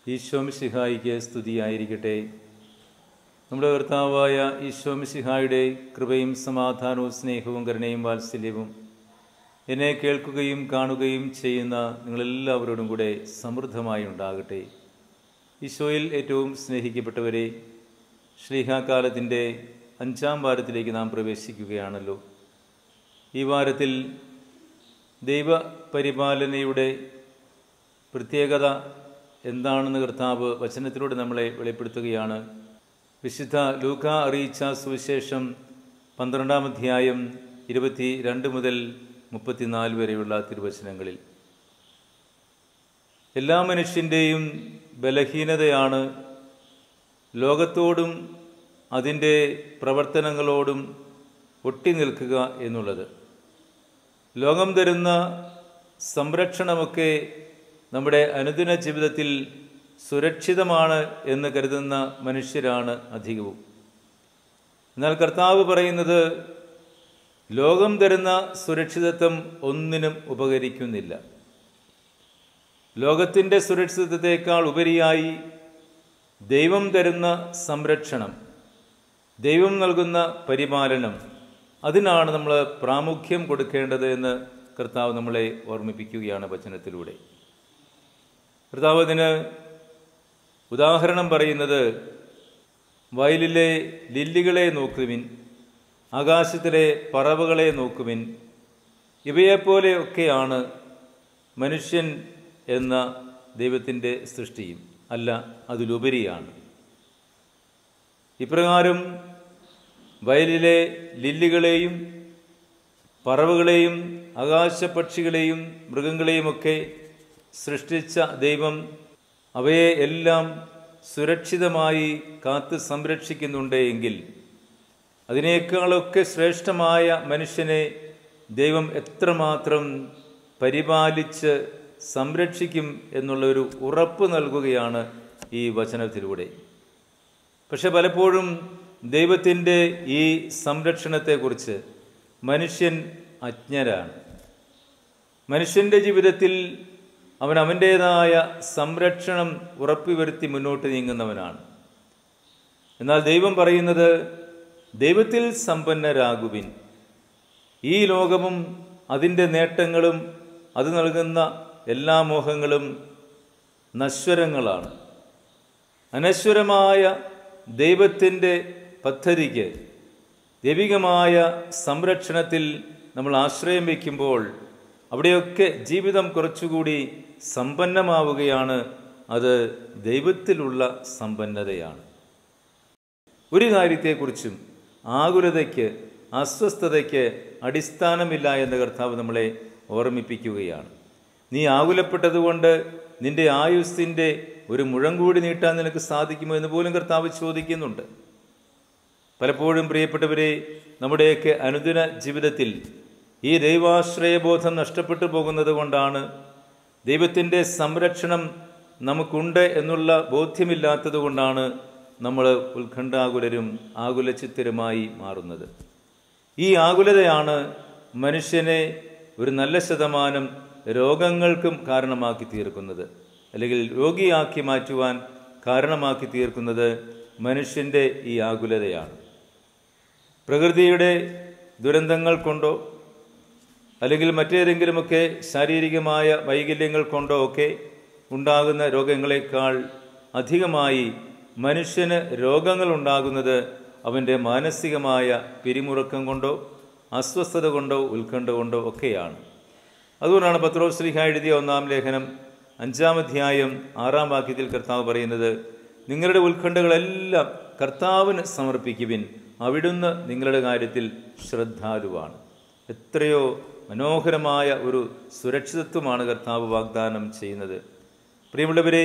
ഈശോമിശിഹായിക്ക് സ്തുതിയായിരിക്കട്ടെ. നമ്മുടെ കർത്താവായ ഈശോമിശിഹായുടെ കൃപയും സമാധാനവും സ്നേഹവും കരുണയും വാത്സല്യവും എന്നെ കേൾക്കുകയും കാണുകയും ചെയ്യുന്ന നിങ്ങളെല്ലാവരോടും കൂടെ സമൃദ്ധമായി ഉണ്ടാകട്ടെ. ഈശോയിൽ ഏറ്റവും സ്നേഹിക്കപ്പെട്ടവരെ, ശ്ലീഹാ കാലത്തിൻ്റെ 5-ാം വാരത്തിലേക്ക് നാം പ്രവേശിക്കുകയാണല്ലോ. ഈ വാരത്തിൽ ദൈവപരിപാലനയുടെ പ്രത്യേകത എന്താണെന്ന് കർത്താവ് വചനത്തിലൂടെ നമ്മളെ വെളിപ്പെടുത്തുകയാണ്. വിശുദ്ധ ലൂക്ക അറിയിച്ച സുവിശേഷം 12-ാം അധ്യായം 22 മുതൽ 34 വരെയുള്ള തിരുവചനങ്ങളിൽ എല്ലാ മനുഷ്യൻ്റെയും ബലഹീനതയാണ് ലോകത്തോടും അതിൻ്റെ പ്രവർത്തനങ്ങളോടും ഒട്ടി നിൽക്കുക എന്നുള്ളത്. ലോകം തരുന്ന സംരക്ഷണമൊക്കെ നമ്മുടെ അനുദിന ജീവിതത്തിൽ സുരക്ഷിതമാണ് എന്ന് കരുതുന്ന മനുഷ്യരാണ് അധികവും. എന്നാൽ കർത്താവ് പറയുന്നത് ലോകം തരുന്ന സുരക്ഷിതത്വം ഒന്നിനും ഉപകരിക്കുന്നില്ല. ലോകത്തിൻ്റെ സുരക്ഷിതത്വത്തേക്കാൾ ഉപരിയായി ദൈവം തരുന്ന സംരക്ഷണം, ദൈവം നൽകുന്ന പരിപാലനം, അതിനാണ് നമ്മൾ പ്രാമുഖ്യം കൊടുക്കേണ്ടത് എന്ന് കർത്താവ് നമ്മളെ ഓർമ്മിപ്പിക്കുകയാണ് വചനത്തിലൂടെ. കർത്താവ് അതിന് ഉദാഹരണം പറയുന്നത്, വയലിലെ ലില്ലികളെ നോക്കുവിൻ, ആകാശത്തിലെ പറവകളെ നോക്കുവിൻ, ഇവയെപ്പോലെയൊക്കെയാണ് മനുഷ്യൻ എന്ന ദൈവത്തിൻ്റെ സൃഷ്ടിയും. അല്ല, അതിലുപരിയാണ്. ഇപ്രകാരം വയലിലെ ലില്ലികളെയും പറവകളെയും ആകാശപക്ഷികളെയും മൃഗങ്ങളെയുമൊക്കെ സൃഷ്ടിച്ച ദൈവം അവയെ എല്ലാം സുരക്ഷിതമായി കാത്ത് സംരക്ഷിക്കുന്നുണ്ട് എങ്കിൽ അതിനേക്കാളൊക്കെ ശ്രേഷ്ഠമായ മനുഷ്യനെ ദൈവം എത്രമാത്രം പരിപാലിച്ച് സംരക്ഷിക്കും എന്നുള്ളൊരു ഉറപ്പ് നൽകുകയാണ് ഈ വചനത്തിലൂടെ. പക്ഷെ പലപ്പോഴും ദൈവത്തിൻ്റെ ഈ സംരക്ഷണത്തെക്കുറിച്ച് മനുഷ്യൻ അജ്ഞരാണ്. മനുഷ്യൻ്റെ ജീവിതത്തിൽ അവൻ അവൻ്റേതായ സംരക്ഷണം ഉറപ്പുവരുത്തി മുന്നോട്ട് നീങ്ങുന്നവനാണ്. എന്നാൽ ദൈവം പറയുന്നത്, ദൈവത്തിൽ സമ്പന്നരാകുവിൻ. ഈ ലോകവും അതിൻ്റെ നേട്ടങ്ങളും അത് നൽകുന്ന എല്ലാ മോഹങ്ങളും നശ്വരങ്ങളാണ്. അനശ്വരമായ ദൈവത്തിൻ്റെ പദ്ധതിക്ക്, ദൈവികമായ സംരക്ഷണത്തിൽ നമ്മൾ ആശ്രയം വയ്ക്കുമ്പോൾ അവിടെയൊക്കെ ജീവിതം കുറച്ചുകൂടി സമ്പന്നമാവുകയാണ്. അത് ദൈവത്തിലുള്ള സമ്പന്നതയാണ്. ഒരു കാര്യത്തെക്കുറിച്ചും ആകുലതയ്ക്ക്, അസ്വസ്ഥതയ്ക്ക് അടിസ്ഥാനമില്ല എന്ന് കർത്താവ് നമ്മളെ ഓർമ്മിപ്പിക്കുകയാണ്. നീ ആകുലപ്പെട്ടതുകൊണ്ട് നിന്റെ ആയുസ്സിൻ്റെ ഒരു മുഴം കൂടി നീട്ടാൻ നിനക്ക് സാധിക്കുമോ എന്ന് പോലും കർത്താവ് ചോദിക്കുന്നുണ്ട്. പലപ്പോഴും പ്രിയപ്പെട്ടവരെ, നമ്മുടെയൊക്കെ അനുദിന ജീവിതത്തിൽ ഈ ദൈവാശ്രയബോധം നഷ്ടപ്പെട്ടു പോകുന്നത് കൊണ്ടാണ്, ദൈവത്തിൻ്റെ സംരക്ഷണം നമുക്കുണ്ട് എന്നുള്ള ബോധ്യമില്ലാത്തത് കൊണ്ടാണ് നമ്മൾ ഉത്കണ്ഠാകുലരും ആകുലചിത്തരുമായി മാറുന്നത്. ഈ ആകുലതയാണ് മനുഷ്യനെ ഒരു നല്ല ശതമാനം രോഗങ്ങൾക്കും കാരണമാക്കി തീർക്കുന്നത്, അല്ലെങ്കിൽ രോഗിയാക്കി മാറ്റുവാൻ കാരണമാക്കി തീർക്കുന്നത് മനുഷ്യൻ്റെ ഈ ആകുലതയാണ്. പ്രകൃതിയുടെ ദുരന്തങ്ങൾ കൊണ്ടോ അല്ലെങ്കിൽ മറ്റേതെങ്കിലുമൊക്കെ ശാരീരികമായ വൈകല്യങ്ങൾ കൊണ്ടോ ഒക്കെ ഉണ്ടാകുന്ന രോഗങ്ങളെക്കാൾ അധികമായി മനുഷ്യന് രോഗങ്ങൾ ഉണ്ടാകുന്നത് അവൻ്റെ മാനസികമായ പിരിമുറുക്കം കൊണ്ടോ അസ്വസ്ഥത കൊണ്ടോ ഉത്കണ്ഠ കൊണ്ടോ ഒക്കെയാണ്. അതുകൊണ്ടാണ് പത്രോസ് ശ്ലീഹ എഴുതിയ 1-ാം ലേഖനം 5-ാം അധ്യായം 6-ാം വാക്യത്തിൽ കർത്താവ് പറയുന്നത്, നിങ്ങളുടെ ഉത്കണ്ഠകളെല്ലാം കർത്താവിന് സമർപ്പിക്കുവിൻ, അവിടുന്ന് നിങ്ങളുടെ കാര്യത്തിൽ ശ്രദ്ധാലുവാണ്. എത്രയോ മനോഹരമായ ഒരു സുരക്ഷിതത്വമാണ് കർത്താവ് വാഗ്ദാനം ചെയ്യുന്നത്. പ്രിയമുള്ളവരെ,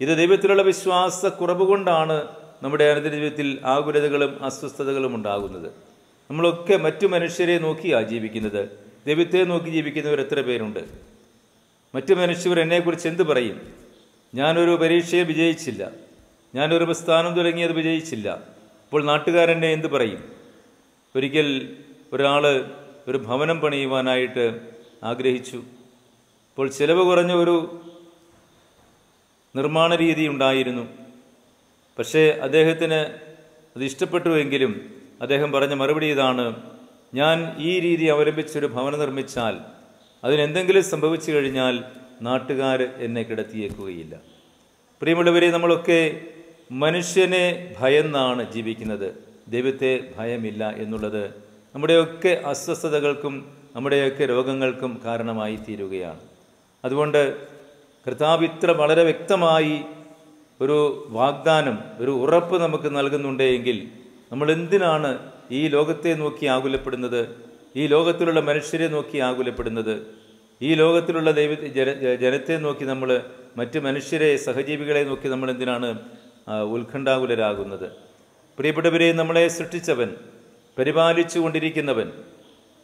ഇത് ദൈവത്തിലുള്ള വിശ്വാസക്കുറവ് കൊണ്ടാണ് നമ്മുടെ അനുദിന ജീവിതത്തിൽ ആകുലതകളും അസ്വസ്ഥതകളും ഉണ്ടാകുന്നത്. നമ്മളൊക്കെ മറ്റു മനുഷ്യരെ നോക്കിയാണ് ജീവിക്കുന്നത്. ദൈവത്തെ നോക്കി ജീവിക്കുന്നവർ എത്ര പേരുണ്ട്? മറ്റു മനുഷ്യർ എന്നെക്കുറിച്ച് എന്ത് പറയും? ഞാനൊരു പരീക്ഷയെ വിജയിച്ചില്ല, ഞാനൊരു പ്രസ്ഥാനം തുടങ്ങിയത് വിജയിച്ചില്ല, അപ്പോൾ നാട്ടുകാരെന്നെ എന്ത് പറയും? ഒരിക്കൽ ഒരാൾ ഒരു ഭവനം പണിയുവാനായിട്ട് ആഗ്രഹിച്ചു. അപ്പോൾ ചിലവ് കുറഞ്ഞ ഒരു നിർമ്മാണ രീതി ഉണ്ടായിരുന്നു. പക്ഷേ അദ്ദേഹത്തിന് അത് ഇഷ്ടപ്പെട്ടുവെങ്കിലും അദ്ദേഹം പറഞ്ഞ മറുപടി ഇതാണ്: ഞാൻ ഈ രീതി അവലംബിച്ചൊരു ഭവനം നിർമ്മിച്ചാൽ അതിനെന്തെങ്കിലും സംഭവിച്ചു കഴിഞ്ഞാൽ നാട്ടുകാർ എന്നെ കിടത്തിയേക്കുകയില്ല. പ്രിയമുള്ളവരെ, നമ്മളൊക്കെ മനുഷ്യനെ ഭയന്നാണ് ജീവിക്കുന്നത്, ദൈവത്തെ ഭയമില്ല എന്നുള്ളത് നമ്മുടെയൊക്കെ അസ്വസ്ഥതകൾക്കും നമ്മുടെയൊക്കെ രോഗങ്ങൾക്കും കാരണമായി തീരുകയാണ്. അതുകൊണ്ട് കർത്താവ് ഇത്ര വളരെ വ്യക്തമായി ഒരു വാഗ്ദാനം, ഒരു ഉറപ്പ് നമുക്ക് നൽകുന്നുണ്ടെങ്കിൽ നമ്മൾ എന്തിനാണ് ഈ ലോകത്തെ നോക്കി ആകുലപ്പെടുന്നത്, ഈ ലോകത്തിലുള്ള മനുഷ്യരെ നോക്കി ആകുലപ്പെടുന്നത്, ഈ ലോകത്തിലുള്ള ജനത്തെ നോക്കി നമ്മൾ മറ്റ് മനുഷ്യരെ, സഹജീവികളെ നോക്കി നമ്മൾ എന്തിനാണ് ഉത്കണ്ഠാകുലരാകുന്നത്? പ്രിയപ്പെട്ടവരെ, നമ്മളെ സൃഷ്ടിച്ചവൻ, പരിപാലിച്ചു കൊണ്ടിരിക്കുന്നവൻ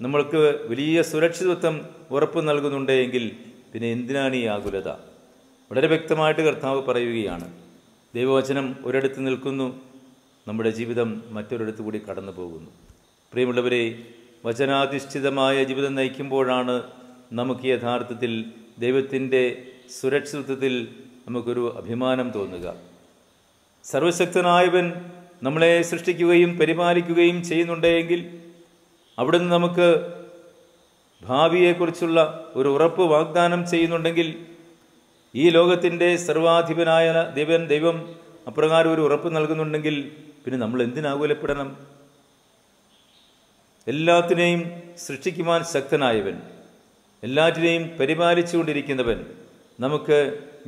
നമ്മൾക്ക് വലിയ സുരക്ഷിതത്വം ഉറപ്പ് നൽകുന്നുണ്ടെങ്കിൽ പിന്നെ എന്തിനാണ് ഈ ആകുലത? വളരെ വ്യക്തമായിട്ട് കർത്താവ് പറയുകയാണ്. ദൈവവചനം ഒരിടത്ത് നിൽക്കുന്നു, നമ്മുടെ ജീവിതം മറ്റൊരിടത്ത് കൂടി കടന്നു പോകുന്നു. പ്രിയമുള്ളവരെ, വചനാധിഷ്ഠിതമായ ജീവിതം നയിക്കുമ്പോഴാണ് നമുക്ക് യഥാർത്ഥത്തിൽ ദൈവത്തിൻ്റെ സുരക്ഷിതത്വത്തിൽ നമുക്കൊരു അഭിമാനം തോന്നുക. സർവശക്തനായവൻ നമ്മളെ സൃഷ്ടിക്കുകയും പരിപാലിക്കുകയും ചെയ്യുന്നുണ്ടെങ്കിൽ അവിടുന്ന് നമുക്ക് ഭാവിയെക്കുറിച്ചുള്ള ഒരു ഉറപ്പ് വാഗ്ദാനം ചെയ്യുന്നുണ്ടെങ്കിൽ, ഈ ലോകത്തിൻ്റെ സർവാധിപനായ ദൈവം അപ്രകാരം ഒരു ഉറപ്പ് നൽകുന്നുണ്ടെങ്കിൽ പിന്നെ നമ്മൾ എന്തിനാകുലപ്പെടണം? എല്ലാത്തിനെയും സൃഷ്ടിക്കുവാൻ ശക്തനായവൻ, എല്ലാറ്റിനെയും പരിപാലിച്ചുകൊണ്ടിരിക്കുന്നവൻ നമുക്ക്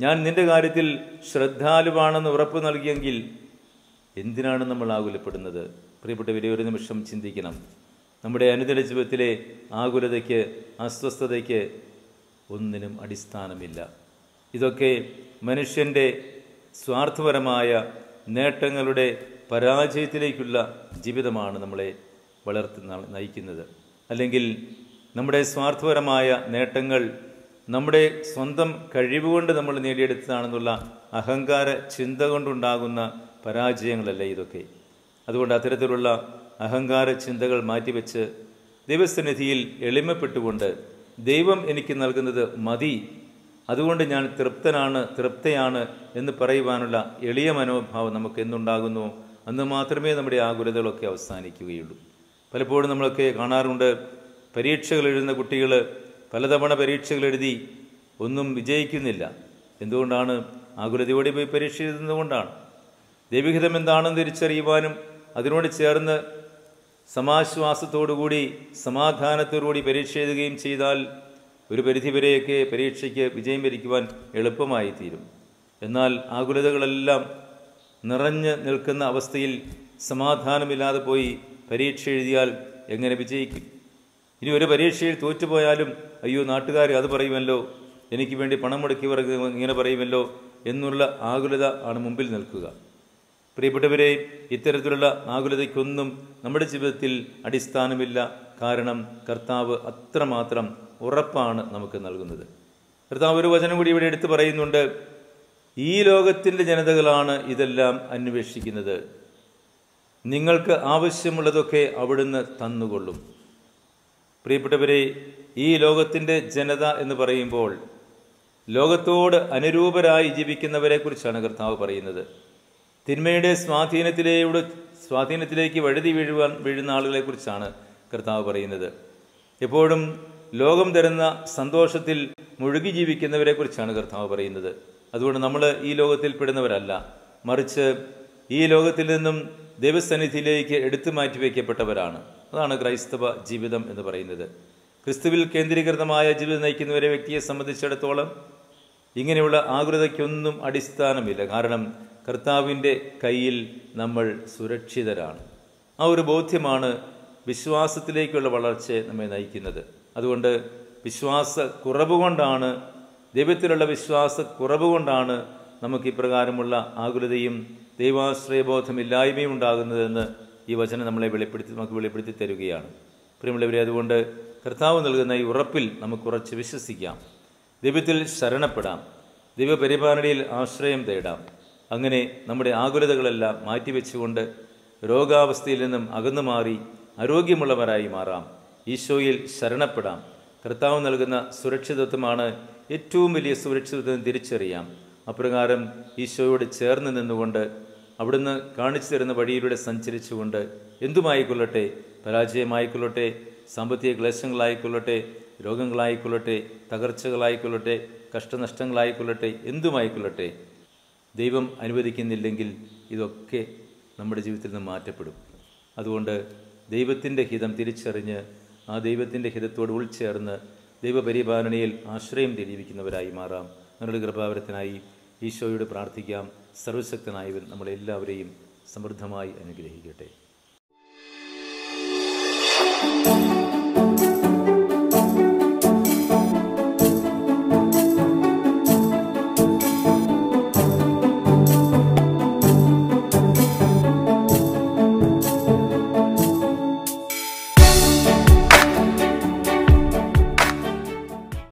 ഞാൻ നിന്റെ കാര്യത്തിൽ ശ്രദ്ധാലുവാണെന്ന് ഉറപ്പ് നൽകിയെങ്കിൽ എന്തിനാണ് നമ്മൾ ആകുലപ്പെടുന്നത്? പ്രിയപ്പെട്ടവരെ, ഒരു നിമിഷം ചിന്തിക്കണം. നമ്മുടെ അനുദിന ജീവിതത്തിലെ ആകുലതയ്ക്ക്, അസ്വസ്ഥതയ്ക്ക് ഒന്നിനും അടിസ്ഥാനമില്ല. ഇതൊക്കെ മനുഷ്യൻ്റെ സ്വാർത്ഥപരമായ നേട്ടങ്ങളുടെ പരാജയത്തിലേക്കുള്ള ജീവിതമാണ് നമ്മളെ നയിക്കുന്നത്. അല്ലെങ്കിൽ നമ്മുടെ സ്വാർത്ഥപരമായ നേട്ടങ്ങൾ നമ്മുടെ സ്വന്തം കഴിവുകൊണ്ട് നമ്മൾ നേടിയെടുത്തതാണെന്നുള്ള അഹങ്കാര ചിന്ത കൊണ്ടുണ്ടാകുന്ന പരാജയങ്ങളല്ല ഇതൊക്കെ. അതുകൊണ്ട് അത്തരത്തിലുള്ള അഹങ്കാര ചിന്തകൾ മാറ്റിവെച്ച് ദൈവസന്നിധിയിൽ എളിമപ്പെട്ടുകൊണ്ട് ദൈവം എനിക്ക് നൽകുന്നത് മതി, അതുകൊണ്ട് ഞാൻ തൃപ്തയാണ് എന്ന് പറയുവാനുള്ള എളിയ മനോഭാവം നമുക്ക് എന്നുണ്ടാകുന്നു, അന്ന് മാത്രമേ നമ്മുടെ ആകുലതകളൊക്കെ അവസാനിക്കുകയുള്ളൂ. പലപ്പോഴും നമ്മളൊക്കെ കാണാറുണ്ട്, പരീക്ഷകൾ എഴുതുന്ന കുട്ടികൾ പലതവണ പരീക്ഷകൾ എഴുതി ഒന്നും വിജയിക്കുന്നില്ല. എന്തുകൊണ്ടാണ്? ആകുലതയോടെ പോയി പരീക്ഷ എഴുതുന്നതുകൊണ്ടാണ്. ദൈവഹിതം എന്താണെന്ന് തിരിച്ചറിയുവാനും അതിനോട് ചേർന്ന് സമാശ്വാസത്തോടുകൂടി സമാധാനത്തോടുകൂടി പരീക്ഷ എഴുതുകയും ചെയ്താൽ ഒരു പരിധിവരെയൊക്കെ പരീക്ഷയ്ക്ക് വിജയം വരിക്കുവാൻ എളുപ്പമായി തീരും. എന്നാൽ ആകുലതകളെല്ലാം നിറഞ്ഞു നിൽക്കുന്ന അവസ്ഥയിൽ സമാധാനമില്ലാതെ പോയി പരീക്ഷ എഴുതിയാൽ എങ്ങനെ വിജയിക്കും? ഇനി ഒരു പരീക്ഷയിൽ തോറ്റുപോയാലും അയ്യോ നാട്ടുകാർ അത് പറയുമല്ലോ, എനിക്ക് വേണ്ടി പണം മുടക്കിയവർ ഇങ്ങനെ പറയുമല്ലോ എന്നുള്ള ആകുലത ആണ് മുമ്പിൽ നിൽക്കുക. പ്രിയപ്പെട്ടവരെ, ഇത്തരത്തിലുള്ള ആകുലതയ്ക്കൊന്നും നമ്മുടെ ജീവിതത്തിൽ അടിസ്ഥാനമില്ല. കാരണം കർത്താവ് അത്രമാത്രം ഉറപ്പാണ് നമുക്ക് നൽകുന്നത്. കർത്താവ് ഒരു വചനം കൂടി ഇവിടെ എടുത്തു പറയുന്നുണ്ട്: ഈ ലോകത്തിൻ്റെ ജനതകളാണ് ഇതെല്ലാം അന്വേഷിക്കുന്നത്, നിങ്ങൾക്ക് ആവശ്യമുള്ളതൊക്കെ അവിടുന്ന് തന്നുകൊള്ളും. പ്രിയപ്പെട്ടവരെ, ഈ ലോകത്തിൻ്റെ ജനത എന്ന് പറയുമ്പോൾ ലോകത്തോട് അനുരൂപരായി ജീവിക്കുന്നവരെ കുറിച്ചാണ് കർത്താവ് പറയുന്നത്. തിന്മയുടെ സ്വാധീനത്തിലേക്ക് വഴുതി വീഴുന്ന ആളുകളെ കുറിച്ചാണ് കർത്താവ് പറയുന്നത്. എപ്പോഴും ലോകം തരുന്ന സന്തോഷത്തിൽ മുഴുകി ജീവിക്കുന്നവരെ കുറിച്ചാണ് കർത്താവ് പറയുന്നത്. അതുകൊണ്ട് നമ്മൾ ഈ ലോകത്തിൽ പെടുന്നവരല്ല, മറിച്ച് ഈ ലോകത്തിൽ നിന്നും ദൈവസന്നിധിയിലേക്ക് എടുത്തു മാറ്റി വയ്ക്കപ്പെട്ടവരാണ്. അതാണ് ക്രൈസ്തവ ജീവിതം എന്ന് പറയുന്നത്. ക്രിസ്തുവിൽ കേന്ദ്രീകൃതമായ ജീവിതം നയിക്കുന്നവരെ വ്യക്തിയെ സംബന്ധിച്ചിടത്തോളം ഇങ്ങനെയുള്ള ആകുലതയ്ക്കൊന്നും അടിസ്ഥാനമില്ല. കാരണം കർത്താവിൻ്റെ കയ്യിൽ നമ്മൾ സുരക്ഷിതരാണ്. ആ ഒരു ബോധ്യമാണ് വിശ്വാസത്തിലേക്കുള്ള വളർച്ചയെ നമ്മെ നയിക്കുന്നത്. അതുകൊണ്ട് വിശ്വാസക്കുറവ് കൊണ്ടാണ്, ദൈവത്തിലുള്ള വിശ്വാസക്കുറവ് കൊണ്ടാണ് നമുക്ക് ഇപ്രകാരമുള്ള ആകുലതയും ദൈവാശ്രയബോധമില്ലായ്മയും ഉണ്ടാകുന്നതെന്ന് ഈ വചനം നമുക്ക് വെളിപ്പെടുത്തി തരികയാണ്. പ്രിയമുള്ളവരെ, അതുകൊണ്ട് കർത്താവ് നൽകുന്ന ഈ ഉറപ്പിൽ നമുക്ക് ഉറച്ച് വിശ്വസിക്കാം, ദൈവത്തിൽ ശരണപ്പെടാം, ദൈവപരിപാലനയിൽ ആശ്രയം തേടാം. അങ്ങനെ നമ്മുടെ ആകുലതകളെല്ലാം മാറ്റിവെച്ചുകൊണ്ട് രോഗാവസ്ഥയിൽ നിന്നും അകന്നു മാറി ആരോഗ്യമുള്ളവരായി മാറാം. ഈശോയിൽ ശരണപ്പെടാം. കർത്താവ് നൽകുന്ന സുരക്ഷിതത്വമാണ് ഏറ്റവും വലിയ സുരക്ഷിതത്വം തിരിച്ചറിയാം. അപ്രകാരം ഈശോയോട് ചേർന്ന് നിന്നുകൊണ്ട് അവിടുന്ന് കാണിച്ചു തരുന്ന വഴിയിലൂടെ സഞ്ചരിച്ചുകൊണ്ട് എന്തുമായിക്കൊള്ളട്ടെ, പരാജയമായിക്കൊള്ളട്ടെ, സാമ്പത്തിക ക്ലേശങ്ങളായിക്കൊള്ളട്ടെ, രോഗങ്ങളായിക്കൊള്ളട്ടെ, തകർച്ചകളായിക്കൊള്ളട്ടെ, കഷ്ടനഷ്ടങ്ങളായിക്കൊള്ളട്ടെ, എന്തുമായിക്കൊള്ളട്ടെ, ദൈവം അനുവദിക്കുന്നില്ലെങ്കിൽ ഇതൊക്കെ നമ്മുടെ ജീവിതത്തിൽ നിന്ന് മാറ്റപ്പെടും. അതുകൊണ്ട് ദൈവത്തിൻ്റെ ഹിതം തിരിച്ചറിഞ്ഞ് ആ ദൈവത്തിൻ്റെ ഹിതത്തോട് ഉൾച്ചേർന്ന് ദൈവപരിപാലനയിൽ ആശ്രയം ജീവിക്കുന്നവരായി മാറാം. നമ്മുടെ കൃപാവരത്തിനായി ഈശോയോട് പ്രാർത്ഥിക്കാം. സർവശക്തനായവൻ നമ്മളെല്ലാവരെയും സമൃദ്ധമായി അനുഗ്രഹിക്കട്ടെ.